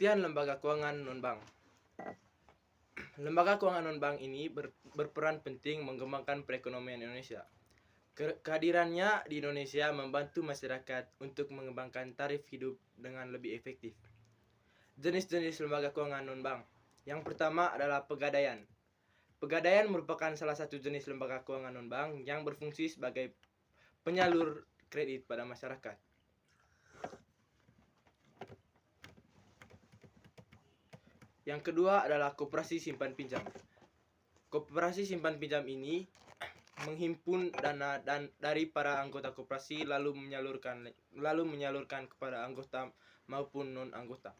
Pengertian lembaga keuangan non-bank. Lembaga keuangan non-bank ini berperan penting mengembangkan perekonomian Indonesia. Kehadirannya di Indonesia membantu masyarakat untuk mengembangkan taraf hidup dengan lebih efektif. Jenis-jenis lembaga keuangan non-bank. Yang pertama adalah Pegadaian. Pegadaian merupakan salah satu jenis lembaga keuangan non-bank yang berfungsi sebagai penyalur kredit pada masyarakat. Yang kedua adalah Koperasi Simpan Pinjam. Koperasi Simpan Pinjam ini menghimpun dana dari para anggota koperasi lalu menyalurkan kepada anggota maupun non-anggota.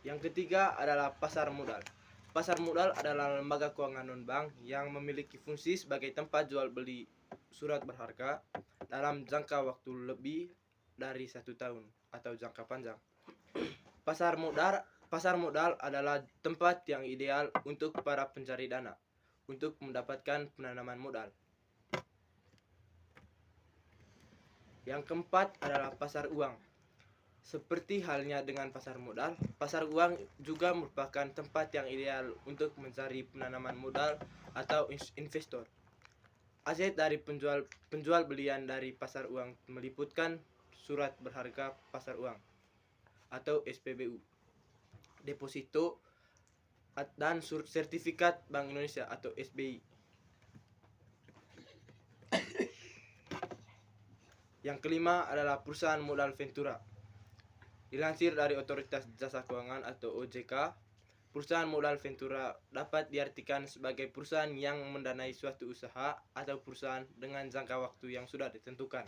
Yang ketiga adalah Pasar Modal. Pasar Modal adalah lembaga keuangan non-bank yang memiliki fungsi sebagai tempat jual beli surat berharga dalam jangka waktu lebih dari 1 tahun atau jangka panjang. Pasar modal adalah tempat yang ideal untuk para pencari dana untuk mendapatkan penanaman modal. Yang keempat adalah pasar uang. Seperti halnya dengan pasar modal, pasar uang juga merupakan tempat yang ideal untuk mencari penanaman modal atau investor. Aset dari penjual belian dari pasar uang meliputkan surat berharga pasar uang atau SPBU, deposito dan sertifikat Bank Indonesia atau SBI. Yang kelima adalah perusahaan modal ventura. Dilansir dari Otoritas Jasa Keuangan atau OJK, perusahaan modal ventura dapat diartikan sebagai perusahaan yang mendanai suatu usaha atau perusahaan dengan jangka waktu yang sudah ditentukan.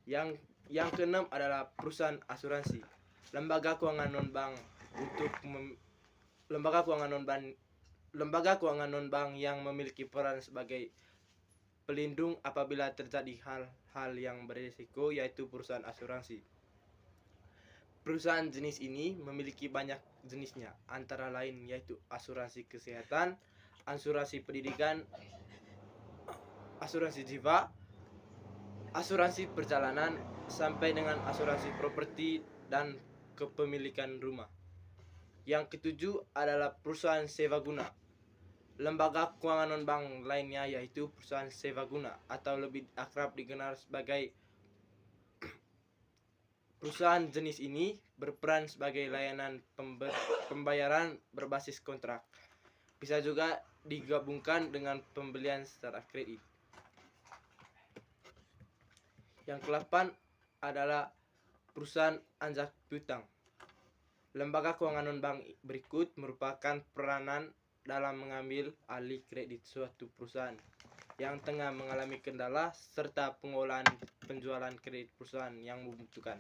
Yang keenam adalah perusahaan asuransi. Lembaga keuangan non-bank yang memiliki peran sebagai pelindung apabila terjadi hal-hal yang berisiko, yaitu perusahaan asuransi. Perusahaan jenis ini memiliki banyak jenisnya, antara lain yaitu asuransi kesehatan, asuransi pendidikan, asuransi jiwa, asuransi perjalanan, sampai dengan asuransi properti dan kepemilikan rumah. Yang ketujuh adalah perusahaan sewa-guna. Lembaga keuangan non-bank lainnya yaitu perusahaan sewa-guna atau lebih akrab dikenal sebagai perusahaan jenis ini berperan sebagai layanan pembayaran berbasis kontrak. Bisa juga digabungkan dengan pembelian secara kredit. Yang ke-8 adalah perusahaan anjak piutang. Lembaga keuangan non-bank berikut merupakan peranan dalam mengambil alih kredit suatu perusahaan yang tengah mengalami kendala serta pengolahan penjualan kredit perusahaan yang membutuhkan.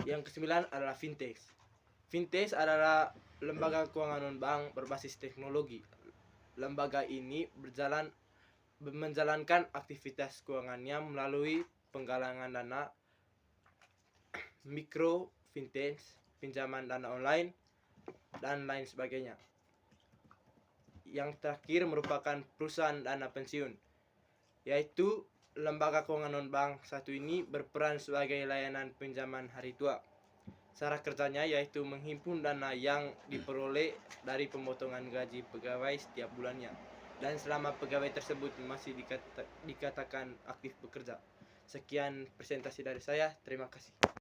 Yang ke-9 adalah fintech. Fintech adalah lembaga keuangan non-bank berbasis teknologi. Lembaga ini menjalankan aktivitas keuangannya melalui penggalangan dana, mikro fintech, pinjaman dana online, dan lain sebagainya. Yang terakhir merupakan perusahaan dana pensiun, yaitu lembaga keuangan non-bank satu ini berperan sebagai layanan pinjaman hari tua. Cara kerjanya yaitu menghimpun dana yang diperoleh dari pemotongan gaji pegawai setiap bulannya, dan selama pegawai tersebut masih dikatakan aktif bekerja. Sekian presentasi dari saya, terima kasih.